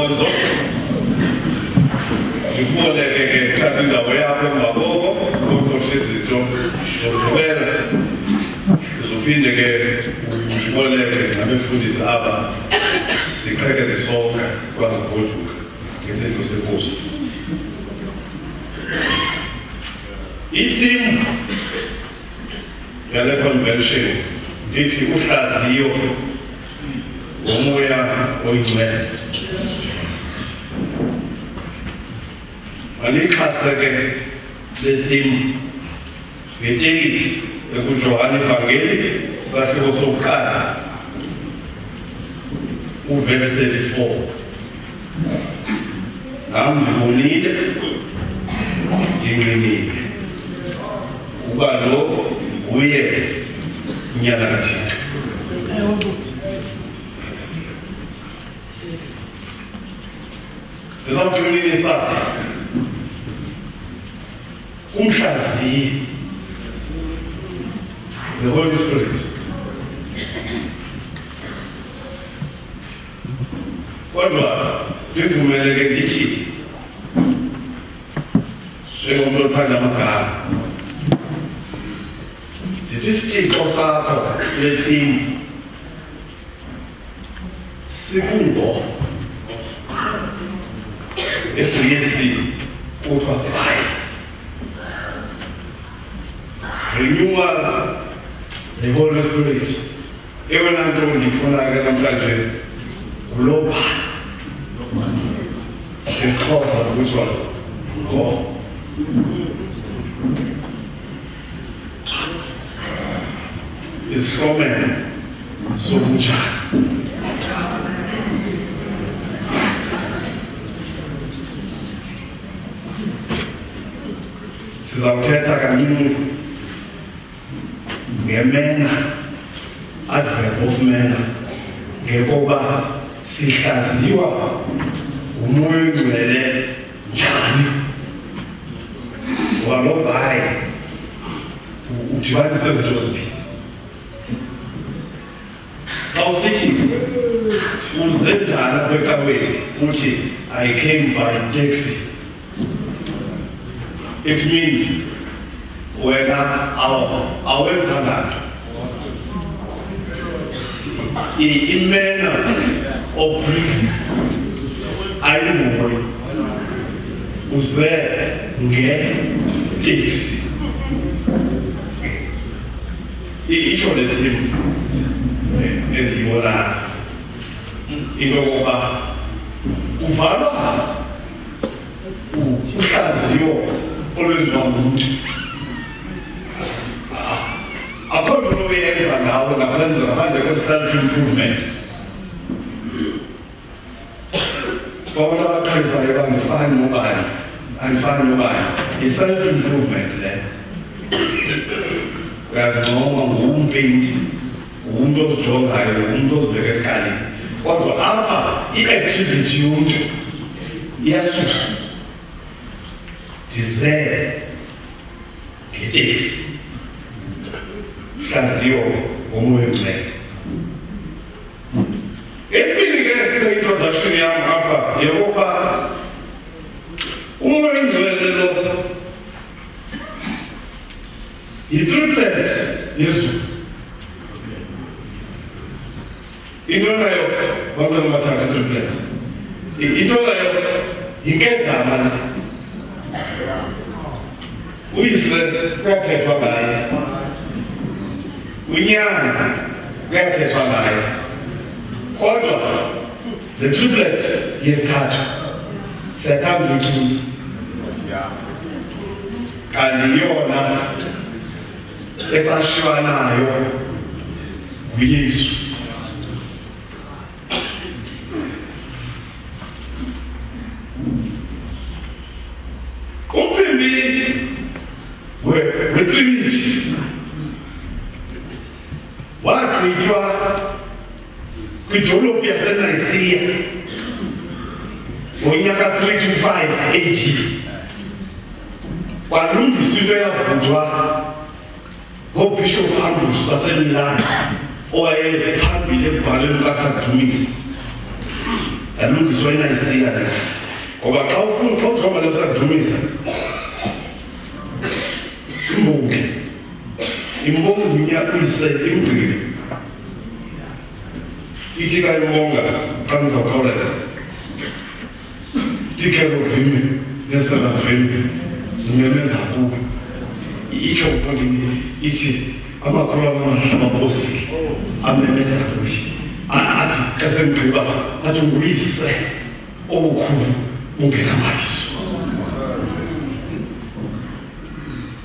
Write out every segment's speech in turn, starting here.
Nkonzo ngikuboleke-ke kuthatha indawo yakho emaboko ukhohle izinto zokuvela uzophinde-ke uboleke nabefundisi aba siqhekeze sonke sikwazi ukugoduka ngesenzo senkosi. I-theme yale convention ithi uhlaziyo ngomoya oyingcwele. Alixhase-ke le theme ngetekisi ekuJohane Evangeli isahluko sokuqala uverse 34. Nami ngibonile ndinqinile uba lo uye unyaka kaThixo. Ndizawugxininisa umhlaziyi, the Holy Spirit. Kodwa ndivumeleke ndithi njengomntu othanda amagama ndithi isitixo sakho kule theme sikungo esiyesi kuthiwa fire. Renewal the Holy Spirit. Eyona nto ndifuna-ke namhlanje nguloba ngeXhosa kuthiwa ngo. Isihlomelo sobunjani. Sizawuthetha kancinci ngemena, adverb of mena, ngekoba sihlaziywa ngumoya oyingcwele njani. Ngoba lo bhayi udibanisa izinto zimbini. Xa usithi uze njani apha ecaweni uthi I came by taxi, it means wena awenza nto. Imena obring ayingumoya uze ngeteksi. Itsho le theme endiyibona into yokokuba uvalwa uhlaziyo olwenziwa ngumntu. Akho nto oyenza ngawo ngaphandle kwe-self-improvement. Abantu abaqhelisayo bangifani nobani, andifani nobani. Yi-self-improvement le. Uyazincoma ngumpeyinti, ngumntu ozijongayo, ngumntu ozibeka esikalini. Kodwa apha i-activity yomntu iyasusa. Ndize ngeteksi, hlaziyo ngomoya oyingcwele. Esibili-ke kule introduction yam apha yeyokuba umoya oyingcwele lo yi-triplet yezulu. Into nayo bantwana bathatha triplet. Into nayo yinkedama le. Uyise kuyathethwa ngaye, unyana kuyathethwa ngaye, kodwa the triplet yesithathu siyathanda ukuyichitha. Kanti yona esashiywa nayo nguYesu. Umcimbi we-Trinity wagqitywa kwidolophu yaseNicaea ngonyaka 325 AD. Kwalungiswa into yavutshwa ngoBishop Ambrose waseMilan owayephambili ekubhalweni kukaSaint Thomas. yalungiswa inayisiya le ngoba xa ufuna uxoxoma lesakudumisa imbongi unyakuyise imgcini ithi ka imbonga xa ndizawukhawuleza ithi kerobhimi neserafimi zimemeza kubo itsho mfondini ithi amakhulu amahla amapostile amemeza kuye athi xa semgqiba athi nguyise obukhulu bungenamaliso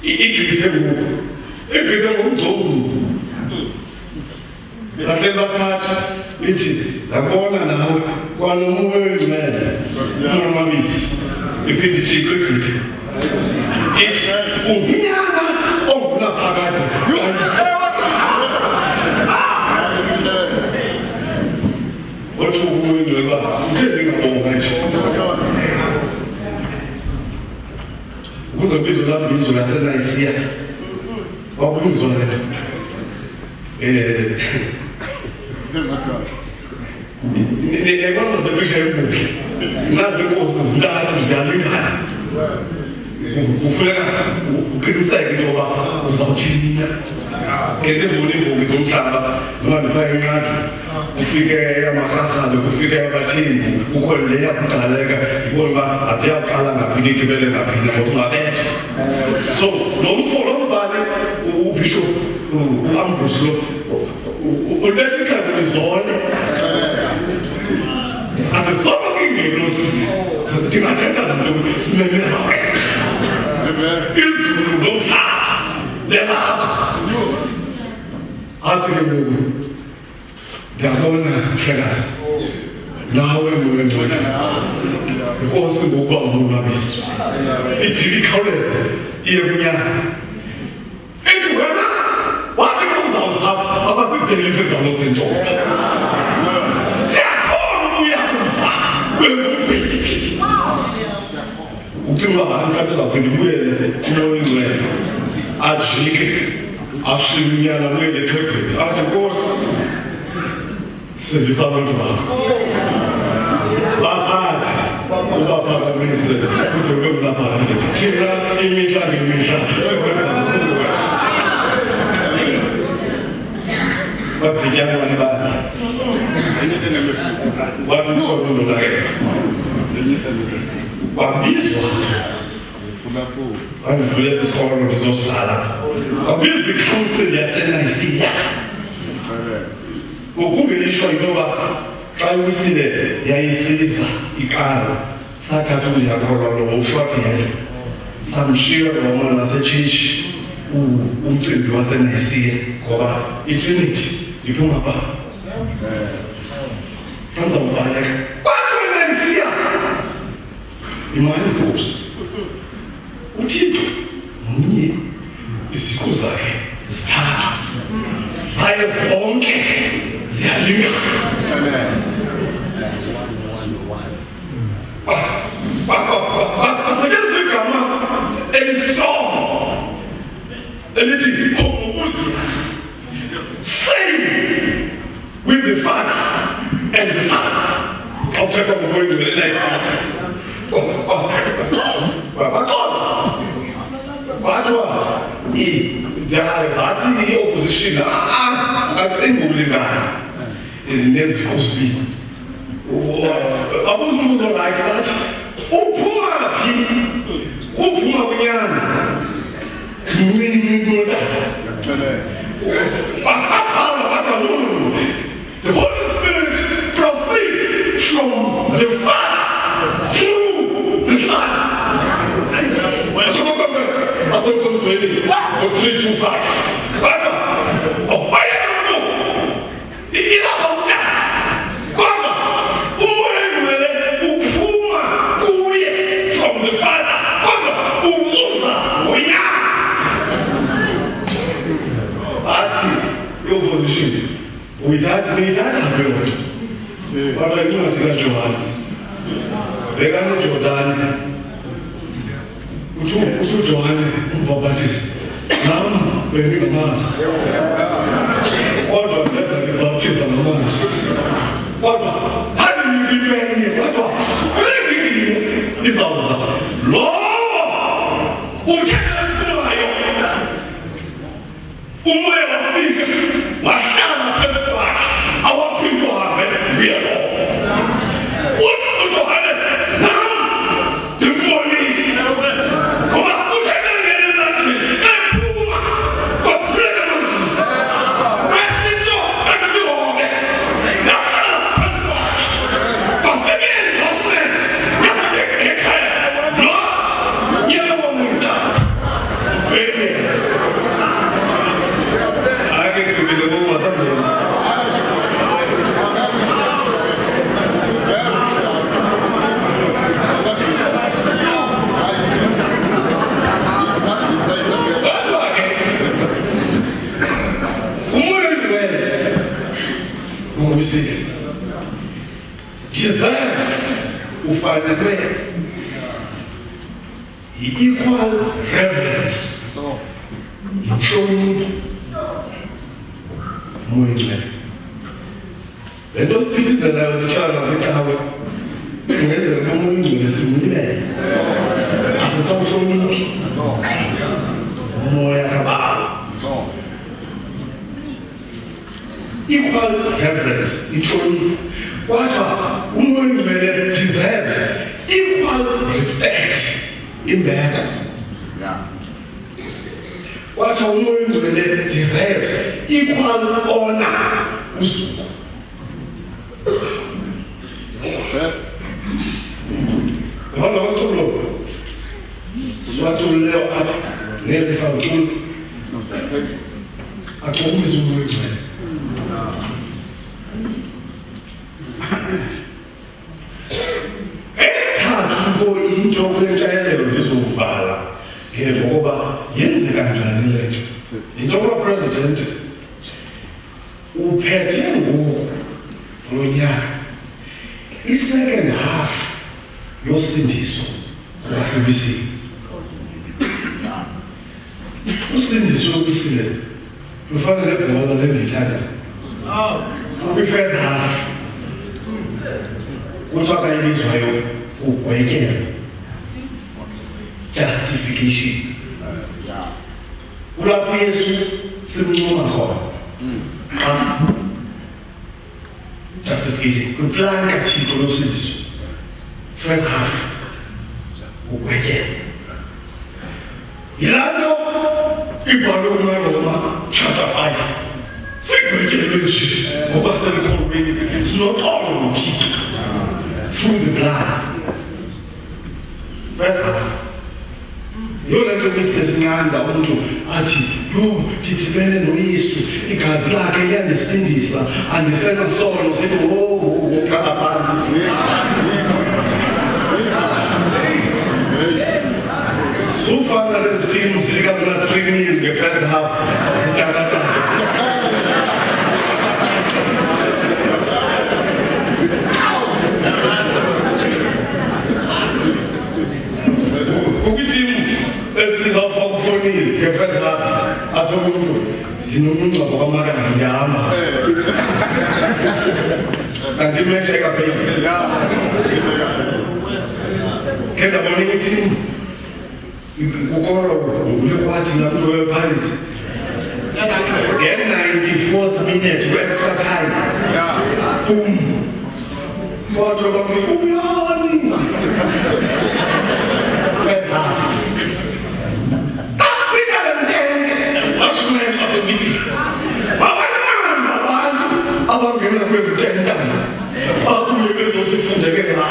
igqithe ngomgcomu bahle bathatha ithi yabona nawe kwanomoya oyingcwele unomabisi iphinde itshice igqithe ithi ungunyana ongunaphakade wathi ukuyingcwele uba uthe ndingabonga nje ukuzobizo labizo lasenayisiya wakulungizwa le nebona zibekisha embuki nazi inkosi zintathu ziyalingana kufuneka uqiniseke into yoba uzawuthina ngento ezibona iimbuki zomhlaba noba ndifake inqathu kufike amarharhalo kufike abathembu kukho leya kuqaleka ndibona uba akuyaqala ngaphinde igqibele ngaphinde ngoba ungabetha so lo mfo lo mbhali ubishop uAmbrose lo uletha ikhadi lizone ati zonke iingelosi ndingathetha nanto simemeza wena izulu lomhlaba lelapha athi ke ngoku ndiyabona mhlekazi nawe moyengcwele inkosi ngokuba unonwabiso ijika ikhawuleze iye kunyana ethi wena wathi kuzawuzapha abasidelise zalo sentombi siyakhona ukuyakuza wengubheki ucinga uba mhlawumbe uzawuphinda ibuyele umoyengcwele ajike ashiye unyana buyele ethegweni athi nkosi sendisa abantu bakho baphathi ubaphakamise uthi ubemunaphakade thina imihla ngemihla sikwenza kuwe badityanwa nebandla wathi ukhona unonakele wabizwa andivule esi sikolo ndizosibhala wabizwa ikhansili yasenayisiya ngokungelishwa into yoba xa iwisile yayisiza ikaro sathatha ukuyakholwa lo ushwathi yedwa samshiya ngomana nasetshetshi umcimbi wasenayisiya ngoba itrinity iphuma pha ndizawubaleka kwasenayisiya imali zokusa uthixo mnye iziqu zakhe zithathu zaye zonke ziyalingana asetyenziswa igama elistrong elithi homoousios same with the Father and the Son xa uthetha ngomoyengcwele baxola kwathiwa zathi i-opposition akacingi ukulingana nezifo zibini babuza umbuzo lakhe bathi uphuma phi uphuma kunyana mncinci kunotata the Holy Spirit proceeds from the Father through the Son. Asekomzweni ngo-325 kodwa ayekho ilapha umntana kodwa umoyengcwele uphuma kuye from the Father kodwa umusa ngonyana athi i-opposition uyithatha aphe loo kodwa incwadi kaJohane bekane Jordani uJohane umbhapatisi nami bengingamazi kodwa ngeza ngibhaptiza ngamanzi kodwa handinike into enye uthetha kunayo umoya wafika wahlala phezu kwakhe awaphinde uhambe uyelo uJohane nam ndimbonile ngoba uthetha ngene nathi ephuma kwafika amazulu kwesito akatihobe nahlala phezu kwakhe kwafika endorsement ekhaya no yebo mntata vele ake kubile ngoba samjeni deserves ufanelwe equal reverence inhlonipho moyile lento siphithizelayo sitshana secawe ungenzeka komunye ingcwele simulele asisawuhloniphi umoya kababa equal reverence inhlonipho kwathi umuntu deserves equal respect imbeko kwathi umuntu deserves equal honor usuku ngoba ngokulo swathuleyo apha nelifawuthula athomisa umuntu ethathu into kwentshayelelo ndizovala ngoba yenzeka njani le nto into kwa-president uphethe ngoku lo nyaka i-second half yosindiso lwasebisini usindiso lokusile lufana nebhola lendiyithanda kwi-first half kuthiwa kayibizwayo kugwetyela justification kulapho uyesu simncoma khona justification kwiplani kathixo losindiso first half kugwetyela yilaa nto ibhalwe kumaroma chapter 5 sigwetyelwe nje ngoba selikholweni sinoxolo nothixo through the blood first half yona nto besisinqanda umuntu athi yo ndidibene noyesu igazi lakhe liyandisindisa andisenasono sithi woqala phantsi sufana lezi team zilikazilatraining nge-first half zitakataka ukutimu ezilizawufakufonile nge-first half athi umuntu ndinomungcwabo kwamakazi ngihamba kanti imesha ekapheli ke ndabona imitimu ukoro ulekwathi namntu weparis nge-94th minute ku-extra time boom kodwa bambi uyani first half afika lemntenge washumela basebisini wabanana abantu abangena kwezitentana bakuye bezosifundekela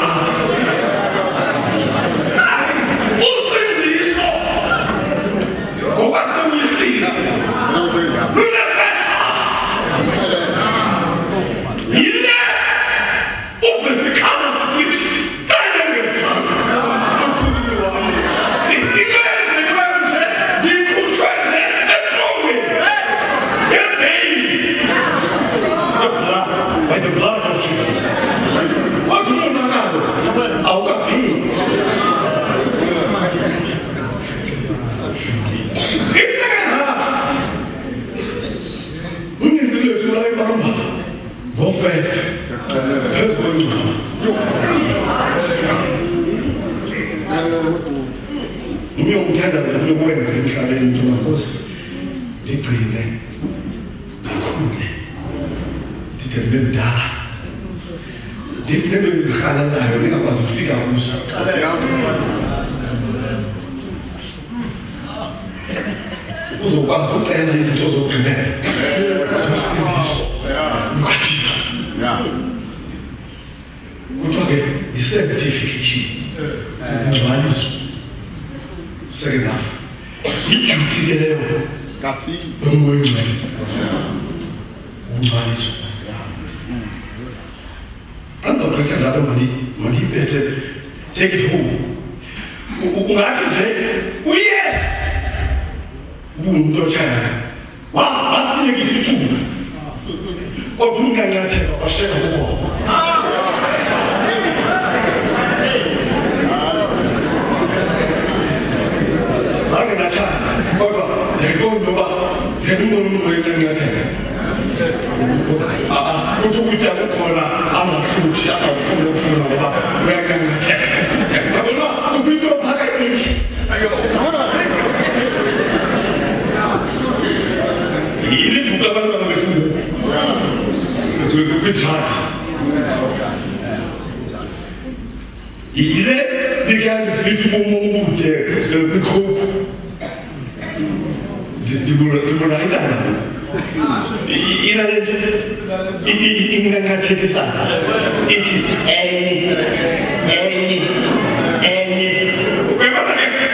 engifuna ukwenza emhlabeni njengoba Nkosi ndigcine ndikhule ndide ndibe mdala ndibe ezihalalayo ndingakwazi ukufika kuzo uzokwazi ucela izinto zokugqibela zosindiso ukaThixo kuthiwa ke yi-sanctification ukungcwaliswa second half iduty ke leyo yomoya ongcwele ukungcwaliswa andizawugqitha njalo mandiyibethe take it home ungathi nje uye umuntu otshaya wasiyeka isithuba kodwa umncanyathela washeka kukhona kodwa ndiyayibona uba ndiyayibona umuntu oyencanyathela kuthi ukutya kukhona angahluthi angafuni ukufuna ngoba uyancanyathela yabona kukho into phakathi ilivuka abantwana bethu kwi-charts yile lithi bumobude kwikhophu ndibulahitana inalento ingangathekisana ithi enye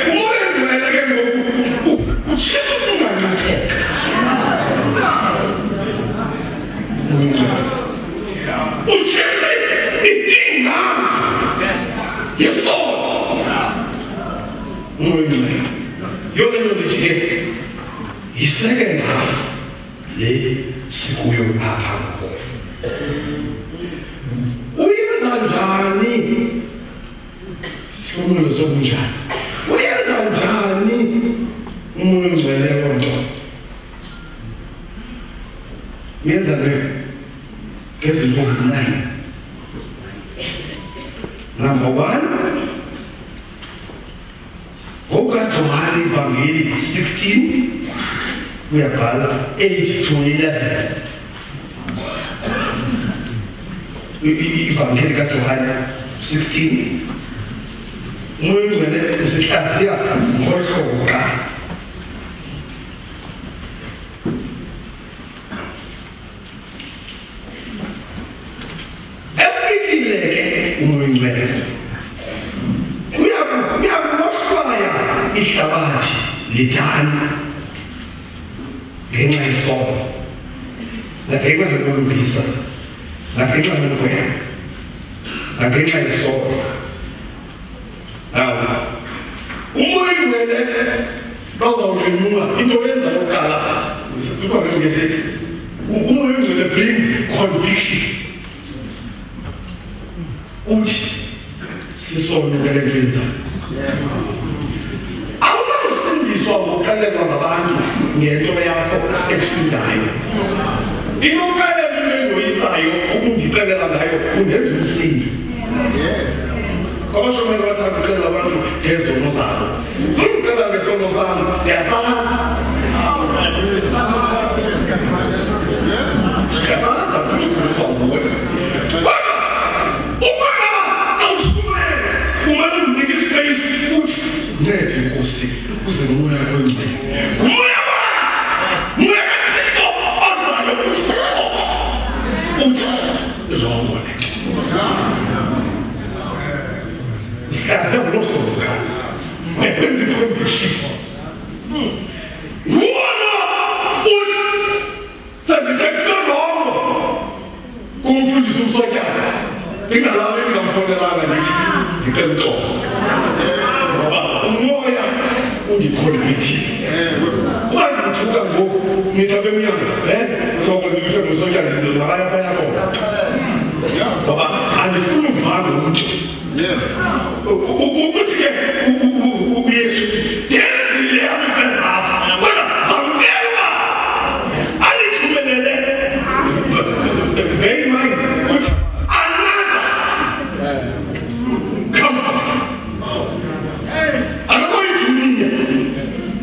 umoya ngcwele ke ngoku utshisa ukungangatheka utshisa ingam yesola umoya ngcwele yonke loo ndithi ke yi-second half le sikuyo apha ngoku uyenza njani sikomelo sokunjani uyenza njani umoya ongcwele loo nto uyenza ngezinto ezincinane number one ngokukaJohane ivangeli 16 uyabhala 8 to 11 ivangeli kaJohane 16 umoya ongcwele usihlaziya ngolu hlobo efikile ke umoya ongcwele uyakulohlwaya ihlabathi lidana ngenxa yesono nangenxa yokulungisa nangenxa yokugweba nangenxa yesono umoya ongcwele bazawulenyula into yenza yokuqala ukwangesithi umoya ongcwele brings conviction uthi sisono ke le nto yenzayo awunamsindiswa ngokuxelelwa ngabantu ngento yakho ekusindayo into uxelela into engoyisayo ukundixelela ngayo undenza umsindi abashomeli bathanda uxelela abantu ngezono zabo zomxelela ngesono zam ndiyasazi afuna ukukhulisa nguwe umane umnika ispace futhi ncede Nkosi uze nomoya wakho ongcwele umoya wakho umoya kaThixo ozayo uthi uzobona sihlaze ngolohlobo wenza i-conviction wona uthi sendithekilolongo kumfundisa umsonyana ndingalawe engamfonelanga ndithi ndicela uxolo ngoba umoya undikhonvithile uba ndithuka ngoku nitha bemnyango hloko ndibithe ngusonyana ndizakaya phaya khona ngoba andifuni uvanga umntu ukuthi ke uyesu ndiyenzile yami first half kodwa zamcela andithumelele bear in mind ukuthi I'm going to mean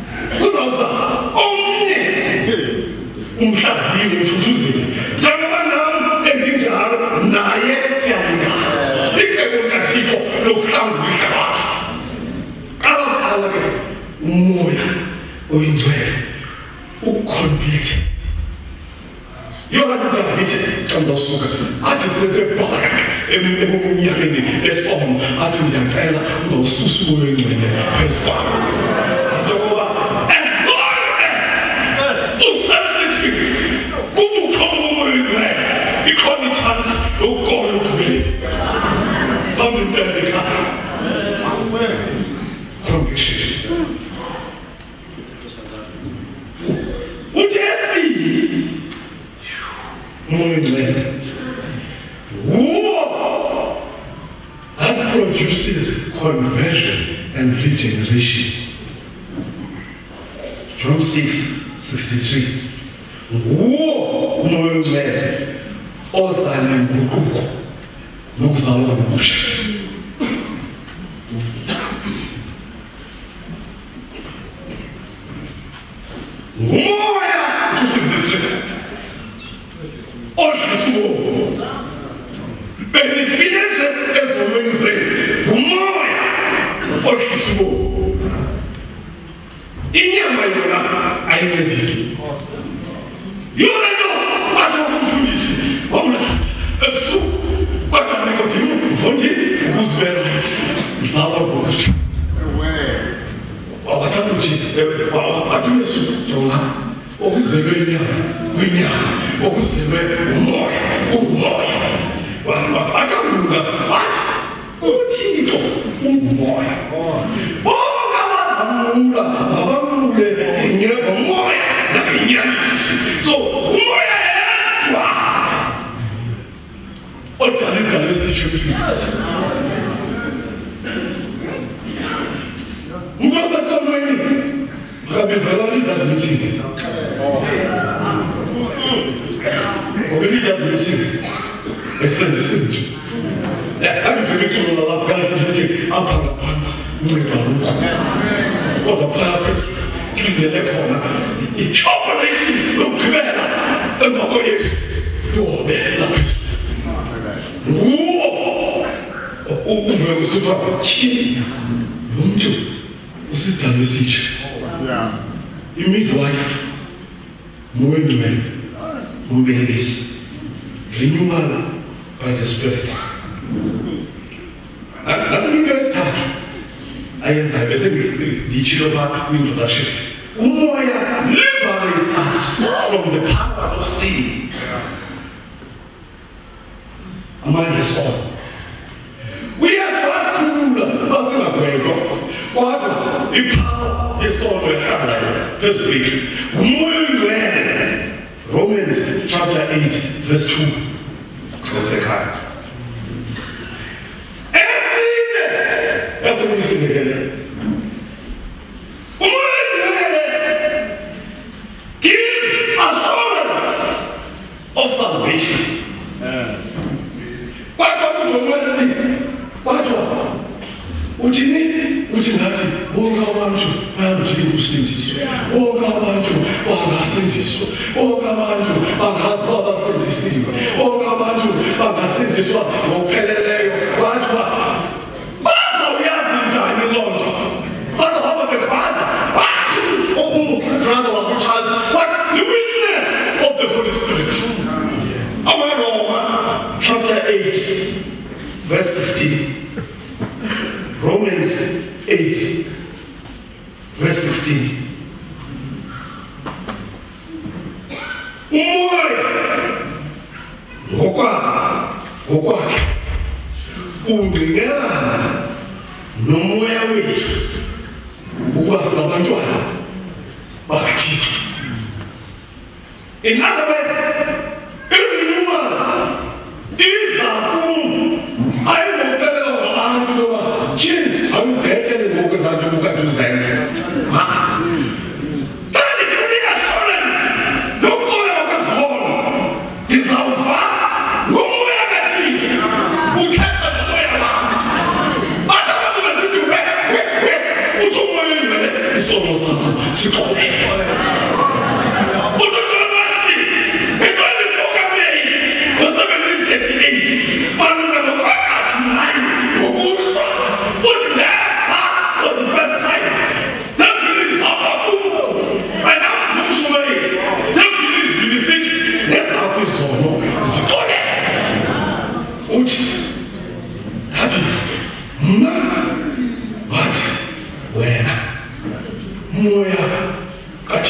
umhlaziyi umthuthuzeli njengoba nami enginjalo naye siyalingana icebo likaThixo lokuhlangula ihlabathi qala ke umoya oyingcwele ukuconvict Yohana David qanda usuka athi sesebhaka eminyakeni esomo athi ngiyacela unosusu oyingcwele phezu kwami njengoba that produces conversion and regeneration. John 6:63. Umoya ongcwele ozala inguquko nokuzalwa ngokusha. Umoya odlisiwe benefilenze ezomeni zenu umoya odlisiwe inyama yona ayincedile yona nto wathi umfundisi wamajuda ebusuku kwathi Nikodimo mfundisi ukuzivela zalwa ngokusha wabathanda ukuthi wathi uYesu jonga okuzelwe kwinyama okuzelwe umoya wakambuka wathi uThixo ungumoya bonke abazamula abamule ngomoya nangenyama so umoya yedwa odala isishushu umuntu osesonweni akabizela leaders meeting leaders meeting esenzisinje angibekile lapha kanti apha lapha nceda lokho kodwa phaya phezulu sizele khona i-operation lokugqibela emva koyesu yobe lapha phezulu uve usufa lo muntu usidalo esitsha i-midwife moyengcwele umbelekisi renewal by the Spirit. That's the first part. I nditshilo pha introduction. Umoya liberates us from the power of sin. Amandla esono. Uyasikhulula basingagwegwa kodwa ipower yesono ehlalayo phezu kwethu. Umoya oyingcwele. Romans chapter 8 verse 2. Esekhaya. That's what we see here. Give assurance of salvation. What happened to Wednesday? What happened? Uchinathi bonke abantu bayamjika ukusindiswa bonke abantu bangasindiswa bonke abantu bangaziwa basindisiwe bonke abantu bangasindiswa ngokupheleleyo kwathiwa bazawuyazi njani loo nto bazahamba bekhwaza wathi brother wakuchaza what the witness of the Holy Spirit amaRoma chapter 8 verse 16 Romans 8 verse 16. Umoya ngokwakhe ungqinelana nomoya wethu ukuba singabantwana bakaThixo. In other words, renewal iza kum ayingocela ngabantu ngoba Jini, awubhekele ngoku ezantu bukade uzenze. Kanti funa i-assurance nokuxolela kwezona. Ndizawuva ngomoya kaThixo. Uthetha nomoya wami. Bathi abantu besithi uthi umoya oyingcwele isono sakho sixolele. Uthi uJohn Wesley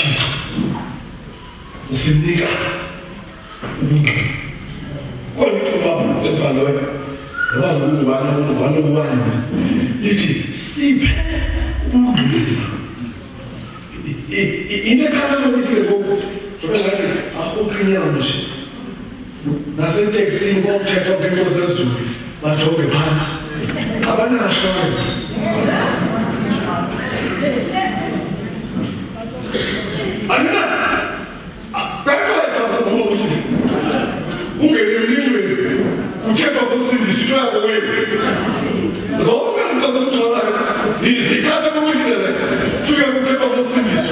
kaThixo usinika ubungqina kodwa ebhalwe ngubani lithi siphe ubungqina into eqhakambisile ngoku ngathi arhuqinyama nje naseteksini kokuthethwa ngento zezulu bajonge phansi abana-assurance ungene emlindweni kuthethwa kosindisi uthoya kokwenu zonke izinto zokugcwalayo zithatha kokwisilela ufike kuthethwa kosindisi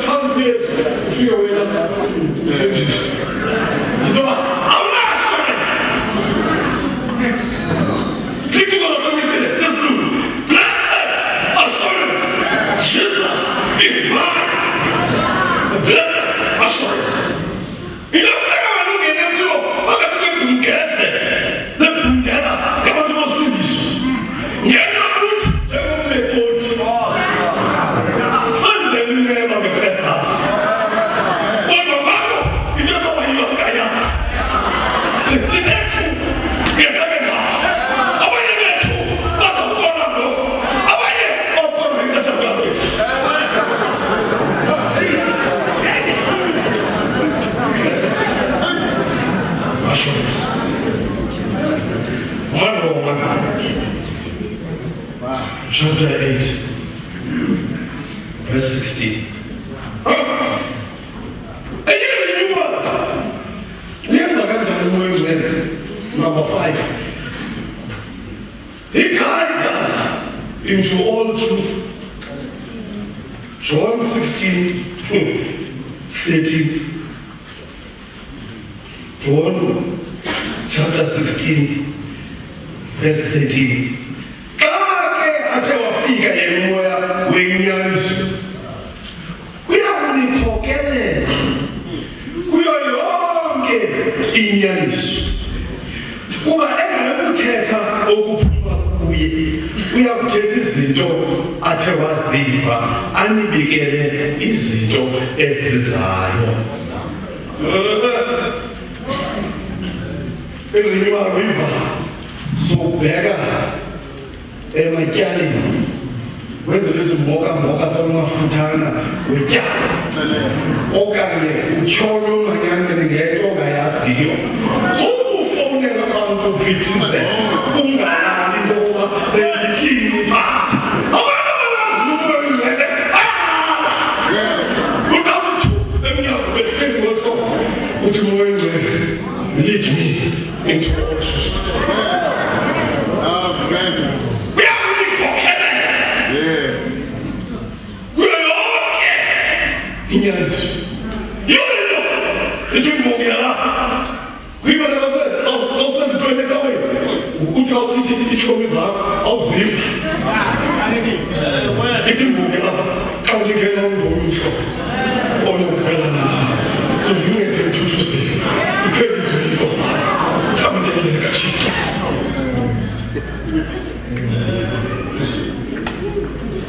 phansi kuyesu ufike wena usendisi yintoba awuna-assurance klikibala somisile lesilungu blessed assurance Jesus is mine blessed assurance inofika balungene kuyo phakathi kwegumgedle lebhungela ngabantu bosindiswa ngena ukuthi njengomlethoti senzele inceba nge-first half kodwa bako into esobayilo sikayazi sithethu nge-second half abanye bethu bazakukona lokho abanye okona ixesha lakethu assurance. Chapter 8, verse 16. Number 5. He guides us into all truth. John 16:13. John chapter 16, verse 13. Athe wafika yemoya wenyaniso uyakunithokelela kuyo yonke inyaniso kuba engakuthetha okuphuma kuye uyakuthetha izinto athe waziva anibikele izinto ezizayo. Elinye river sobheka ematyaleni wenze izimboka zamafuthana wetyala okanye utyholo omanyangeni ngento ongayaziyo sokufowunela abantu uphithizele ungalali intoba selithini pha abantu abalazilumo ingcele ukamthu emnyango behlengotho uthi moya ingcele lead me into all truth. Inyaniso yonto ethimongela kuyiba lase awusenzitwele ecaweni ukuthi awusithi ichomi zakho awuziva ethimongela xa ungena ungomhlo onokuvela nayo so ngingeke ngithuthuzile siphele izwilo sakho kamntelele kaThixo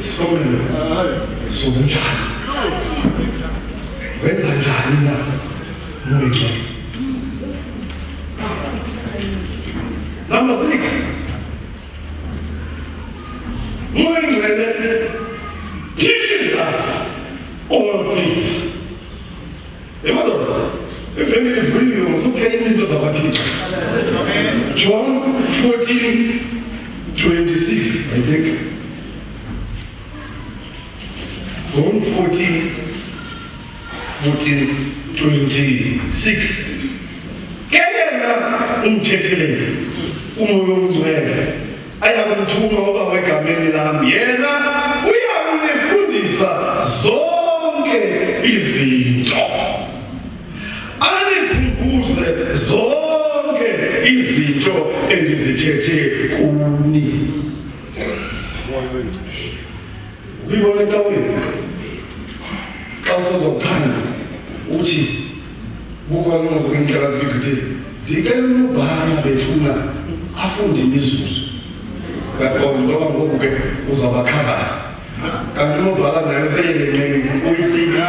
somele sobunjani wenza njani na mweke. Number 6. Mwengcwele teaches us all things. Emadoda, ifemini vuliwe muzokuthenga into zabaThixo. John 14:26, I think. John 14:26. Kena umthethelele umoya omngcwele ayakumthuma oba wegameni lami yena uyakunifundisa zonke izinto anikhumbuze zonke izinto endizithethe kuni. Uyibona ecaweni xa usozokuthanda uthi bukhona umozokindlela zibikuthi ndicela unobhala bethuna afunde imizuzu ngaqonda ngoba ngoku ke uzawubakhabathi kanti ubhala nayo seyele uyisikiye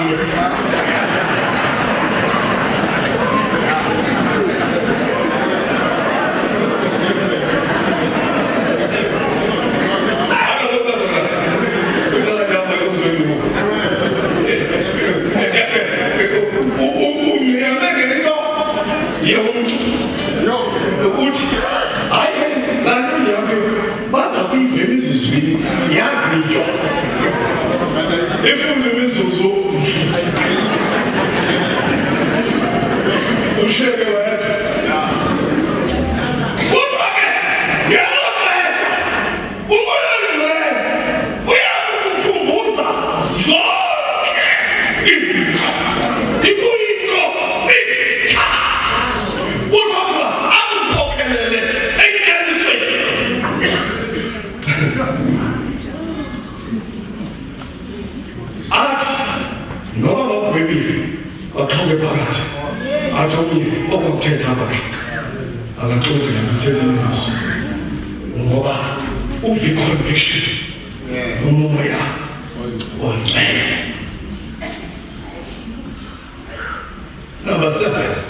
Number 7.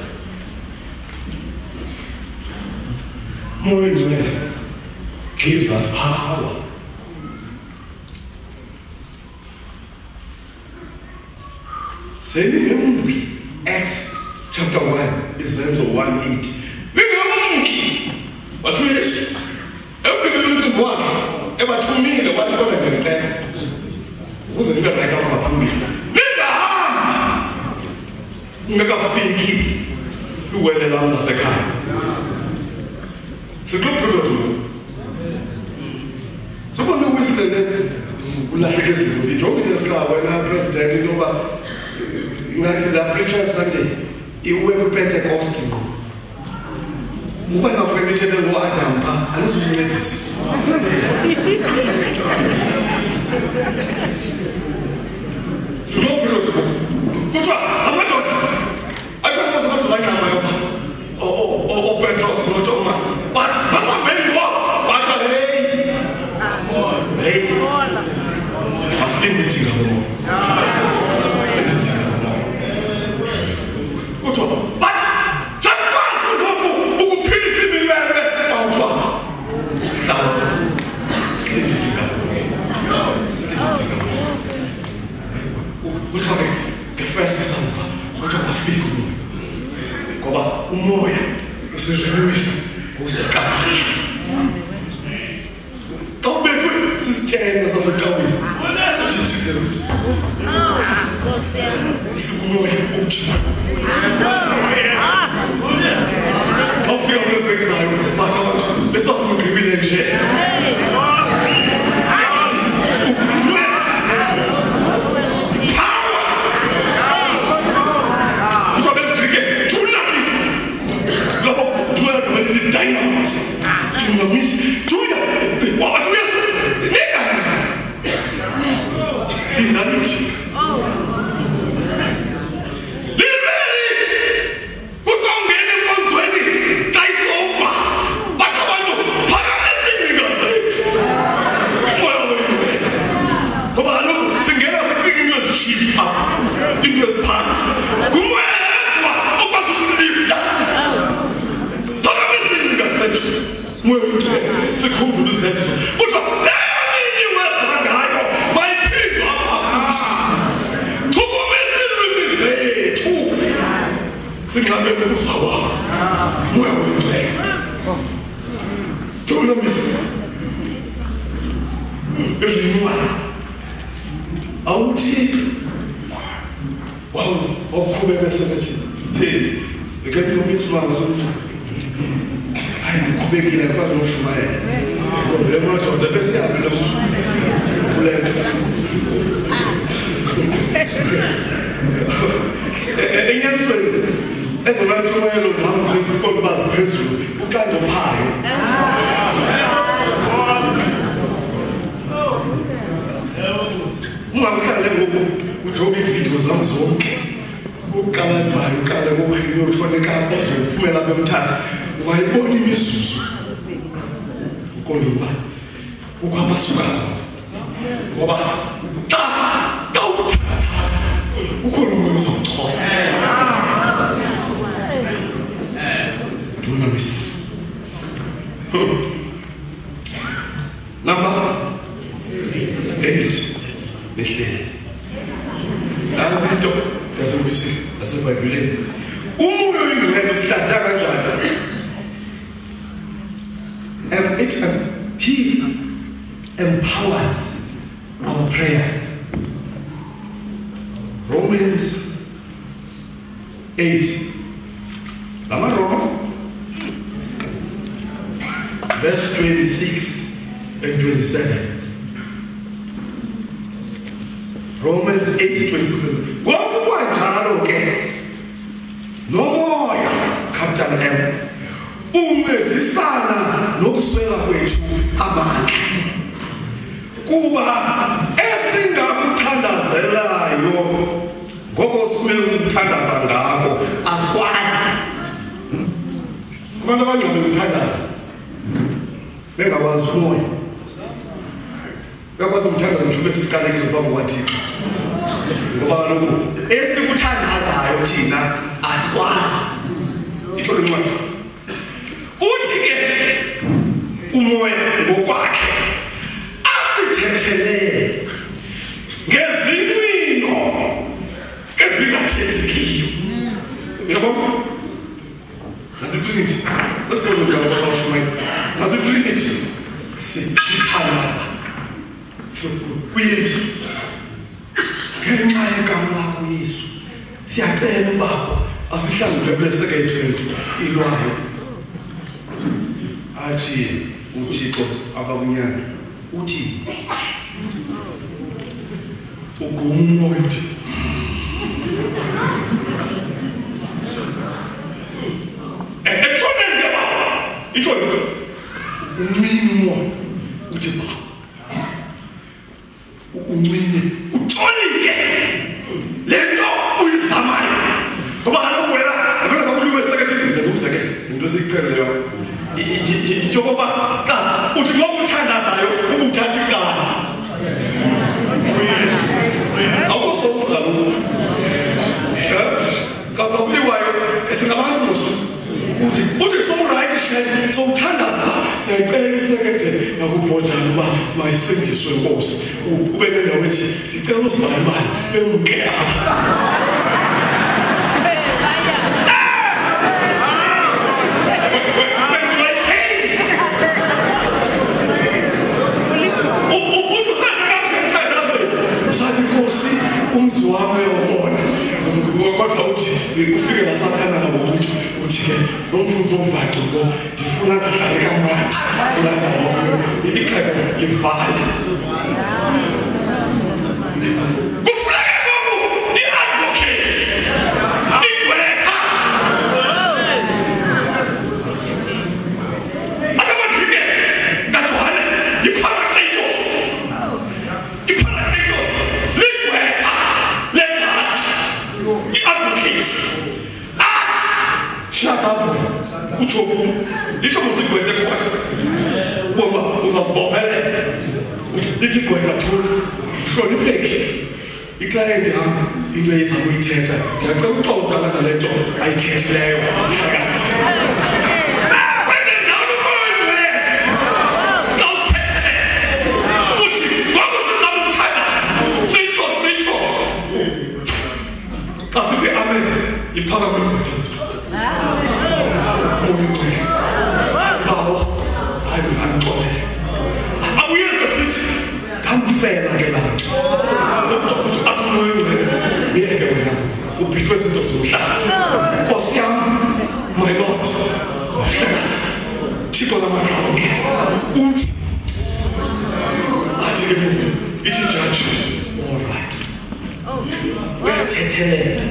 Moya gives us power. Sending Acts chapter 1 is Zenzo 1:8. But yes, everything to go on. Ever to me, the what I can tell wasn't even right out of me. Ngakafiki uwele la sekhala sikuphuzo tu sobona ukwisile ulahleke izinto ijonge yesihlaba wena president ngoba ngathi la preacher Sunday iwe ku Pentecost ngo uba ngafuna ithethe ngo Adam pha anisincedisi sikuphuzo tu kuthiwa amadoda akwena abantu bayama yona o Petros no Thomas but basamengo but hey asilindithika ngoba kuthiwa but sasikwazi ngoku ukuphilisa imilele awuthiwa hlala silindithika kuthiwa ngefirst samva kuthiwa bafika ngoba umoya usejenuyisa useqabanje tobetwe sisithena saseqabini uthithise ukuthi umoya uthithise awufika kulefekzayo bathi abantu besibasimgqibile nje dynamite dunamis tuna what we are dynamite kuzongena konzweni kayisoba bathi abantu phakathi ezinqingazethu moya wethu ngoba kaloku singena siqike into ezitshipa into eziphansi kumwedwa okwazi ukulifta sikhumbule izethu kuthiwa leyo wenza ngayo mayiphindwe apha kuthi chukumisa iilwimi zethu sinqabele ukufa wakho moya wengcwele dunamis renewal awuthi wawuqhubeka esemethini ngekephi manga somntu ndiqhubekile kwazi ushumayela le madoda besihambile mntu kule nto enyanisweni ezona ntshumayelo zam zesikolo baziphezulu uxandophayo ungakuhlale ngoku ujobe iividiyo zam zonke uqala bayo uqala uyotshona ekapa uzophumela bemthatha wayibona imizuzu uqonda uba kukho abasuka khona ngoba xa uthatha ukhona umoya uzawuchola. Dunamisi. Number 8. Nehlele. Nansi into yaseBhayibhelini. Umoya oyingcwele usihlaziya kanjani? He empowers our prayers. Romans 8. Roma verse 26 and 27. Romans 8:26. Ngokunjalo ke nomoya Captain M uncedisana nokuswela kwethu amandla kuba esingakuthandazelayo ngoko simele ukuthandaza ngakho asikwazi. Abantu abangcwele ukuthandaza bengakwazi umoya bekwazi ukuthandaza mhlawumbe sisikalekiso phambi kwaThixo ngoba kaloku esikuthandazayo thina asikwazi. Itsho le ncwadi uthi ke umoya ngokwakhe asithethele ngezintwino ezingathethekiyo. Uyabona? Nasitrinity sesikhona ukuyaba basawushumayela nasitrinity sithandaza kuYesu ngenxa yegama lakho Yesu. Siyacela uBaba asihlangule kulesekethe lethu ilwayo athi uThixo abakunyana uthi ugquma umoya uthi ethonele Baba itsho into uncwini umoya uthi Baba uncwini utholike lento uyizamayo ngoba kaloku wena abona kakhulu wesekethe ngizomsekela into esiqheleleyo njengoba xa uthi ngoba uthandazayo ubuthatha icala awukosokuza lokhu kakuliwayo esingabantu muso uthi so-right shame sowuthandaza siyayicela isekethe yakubhojana uba mayisindiswe Nkosi ube nendawo ethi ndicela usibalibali bemke apha. Umzi wami uyawubona kodwa uthi ufike la Sathana ngomuntu uthi ke nomfuzo uvaxe ngo ndifuna kahlale kamnandi kulanda ngoyo ixhaka livale kufuneka ngoku i-advocate igwetha atamandike kaJohane iParakletos ligwetha lejaji i-advocate athi shut up utshoku itsho musigwethe court ngoba uzazibophelela lithi gqwetha thula hlonipheke iklayenti yam into eyiza kuyithetha ndiyacela uxoxa ngale nto ayithethileyo mhlakazi. Asithi amen iphakame igqwetha lethu moya ongcwele athi Baba hayi angixolele abuyeza sithi ndamfela ke la athi moya ongcwele yeke wena ubhithwe izinto zomhlaba Nkosi yami my Lord hlekazi Thixo lamandla onke uthi athi ke mina ithi judge all right wesithethelele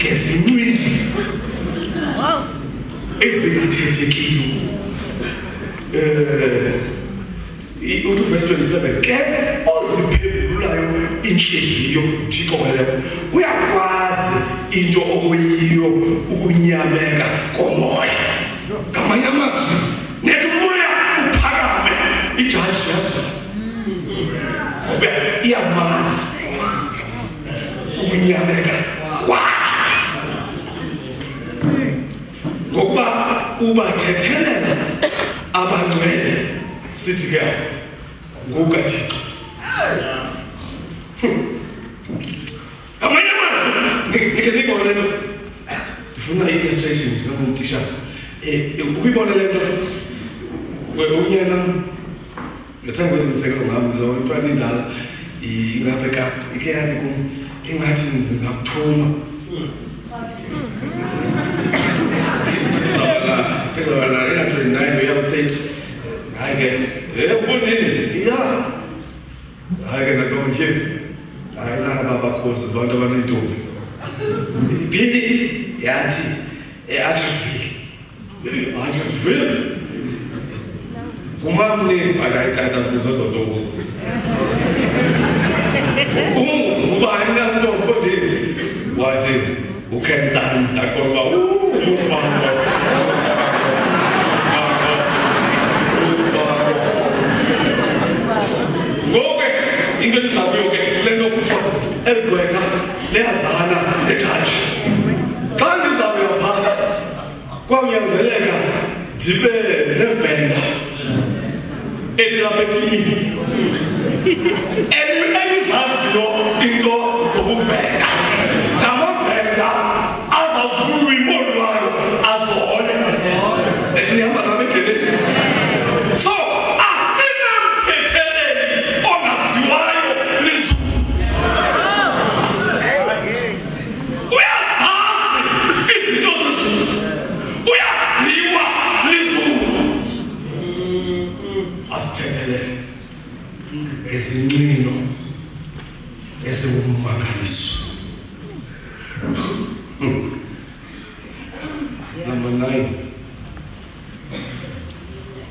ngezinwini ezingathethekiyo. Uthi verse 27 ke oziphendulayo inhliziyo Thixo wena uyakwazi into okuyiyo ukunyameka komoya. Ngamanye amazwi nethi umoya uphakame ijaji yazo iyamazi ukunyameka kwakhe ngokuba ubathethelela abangcwele sithi ke ngokukathi amanye amazwi ngike nibone le nto ndifuna i-illustration ngomtisha ukuyibona le nto unyana ngethanga kwezimiseko ngami lo intwana indala ingabheka ike yathi kum ingathi ngakuthuma izabala ena-29 uyaku-30 hayi ke emfundini ya hayi ke nakonje hayi naba abakhosi abantu abanentombi iphili yathi Attersville umamni akayithatha sibuzo zonke ubani nanto mfundini wathi ukhenzani aqoba umfana ngoke ingeni zakuyo ke lento kuthiwa elgqwetha leyazana nejaji xa ndizakuya phaa kwawunyanzeleka ndibe nevenda elilapha ethimini endizaziyo into zobuvenda namavenda azavulwa imolwayo azole nihamba nami endleleni so asinamthetheleli ongaziwayo lizulu uyazazi izinto zezulu uyaziwa lizulu asithethelele ezincino eziwummangaliso. Number 9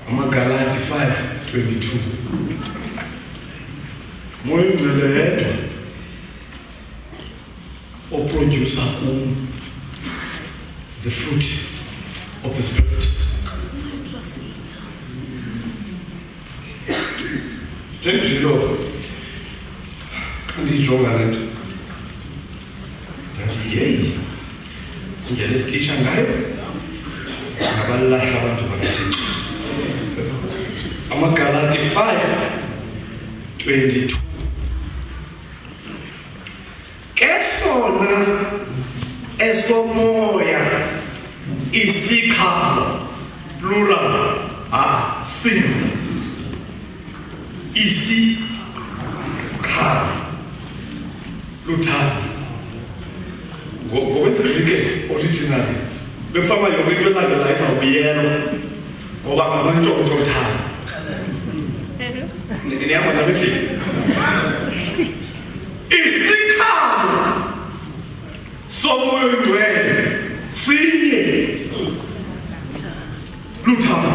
amaGalati 5:22 moyo ngcwele yedwa oproducer the fruit of the Spirit. Njengilo ndijonga le nto ndathi yeyi indlela esititsha ngayo ngabalahla abantu bakaThixo. amaGalati 5:22 ke sona esomoya isikhalo plural singular isikhalo luthando ngokwesiGrike originally befama yonke into elandela izawubiyelwa ngoba ngabantothothana nihamba nami endlini isikhalo somoya oyingcwele sinye luthando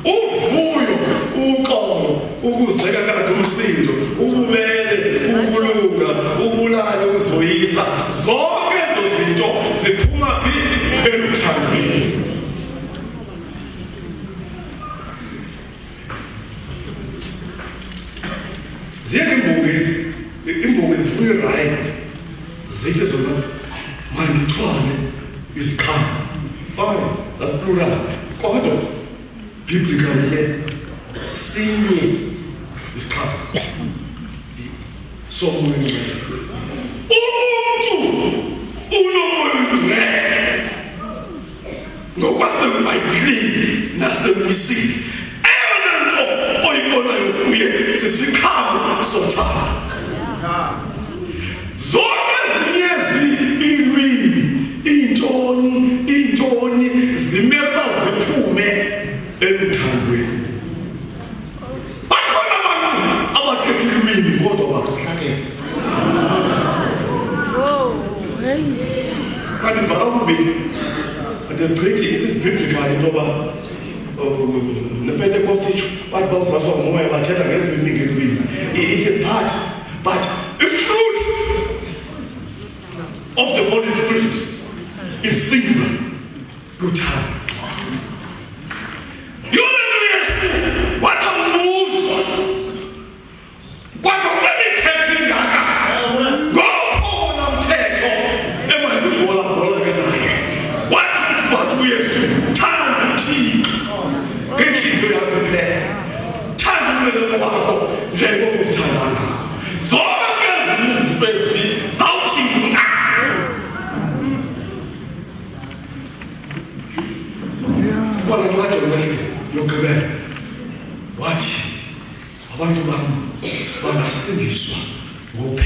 uvuyo uxolo ukuzeka kade umsindo ububele ukulunga ubulala ukuzoyisa zonke ezo zinto ziphuma phi eluthandweni. Ziyeke imbongi zifuna irayi zithi zona mandithwale isiqhamo fine that's plural kodwa biblically sinye isiqhamo somoya oyingcwele. Umuntu unomoya oyingcwele ngokwasebhayibhilini nasemisini eyona nto oyibonayo kuye sisiqhamo sothando. Zonke ezinye iilwimi iintoni zimele ziphume eluthandweni. Bakhona abantu abathetha ilwimi kodwa bakhohlakele. Kanti vala kubi andizichithi it is biblical into yoba nePentecost bathi bawuzazwa ngumoya bathetha ngelwimi. It's a part but the fruit of the Holy Spirit is singular luthando. Yona nto Yesu wathi ambuzwa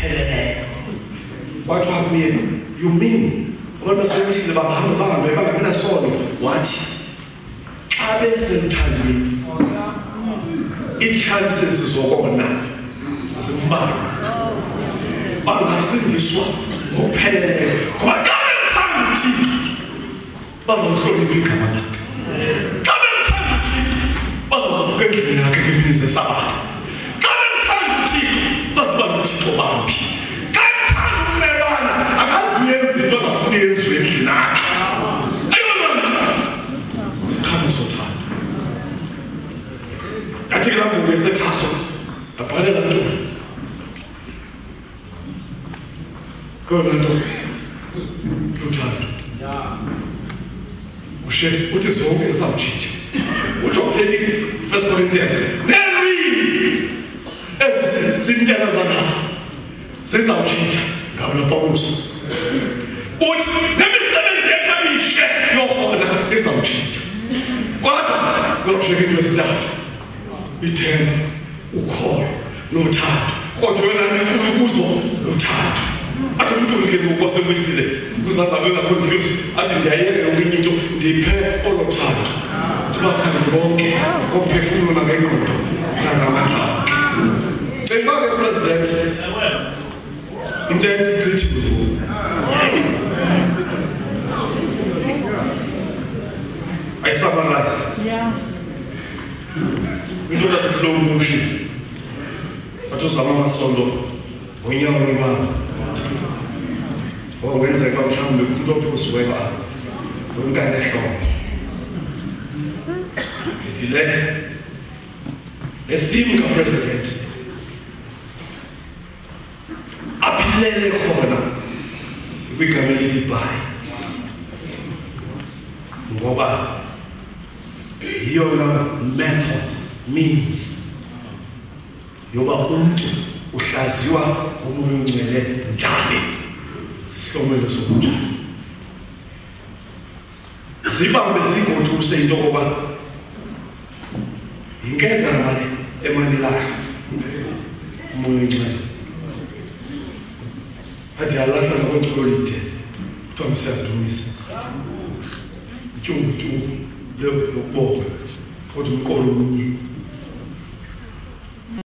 ngokupheleleyo. Kwathiwa kuye, you mean abantu basemisile bahambe bangaminasono? Wathi xa besemthandweni ii-chances zokona zimbalwa, bangasindiswa ngokupheleleyo ngoba xa bemthanda uThixo bazamhlonipha igama lakhe. Xa bemthanda uThixo bazambuka endlini yakhe ngeemini zeSabatha. Xa bemthanda uThixo baziba noThixo baphi. Xa bemthanda ummelwana akazuyenza into angafuni yenziwe endlini yakhe. Ayona nto sikhame sothanda. Yathi ke laa mbuku esethaso ndabhalela ntoni kuyona nto luthando. Ushe uthi zonke zizawutshintsha. Ujob 13 1 Corinthians, neelwimi ezi zindlela zanazo zizawutshintsha ngabula Pawulos. Uthi nemisebenzi yethu emihle yokhona izawutshintsha. Kodwa kuyawusheka into ezintathu: ithemba, ukholo nothando. Kodwa yona inkulu kuzo luthando. Athi umuntu ke ngoku wasemwisile kuzangabe nga-confused athi ndiyayeke yonke into ndiphe olothando. Ndibathande bonke ngomphefumlo nangengqondo nangamandla akhe. Cenga-ke President into endichithiwe I summarize. Into that-slow motion athi uzama amasondo ngonyawo lwebaba. Wenzeka mhlawumbe umuntu ophosiweyo apha wenkani ehlombe. Ngithi le theme kaPresident aphilele khona kwigama elithi bhayi, ngoba yiyona method, means yoba umntu uhlaziywa umoya ongcwele njani. Sihlomelo sokunjani zibambe zigothuse into koba yinketha mali emani lahla umoya ongcwele. Athi alahla nakwecolo lide kuthiwa msiyadumisa tyumbu lokubonga kodwa umqolo omunye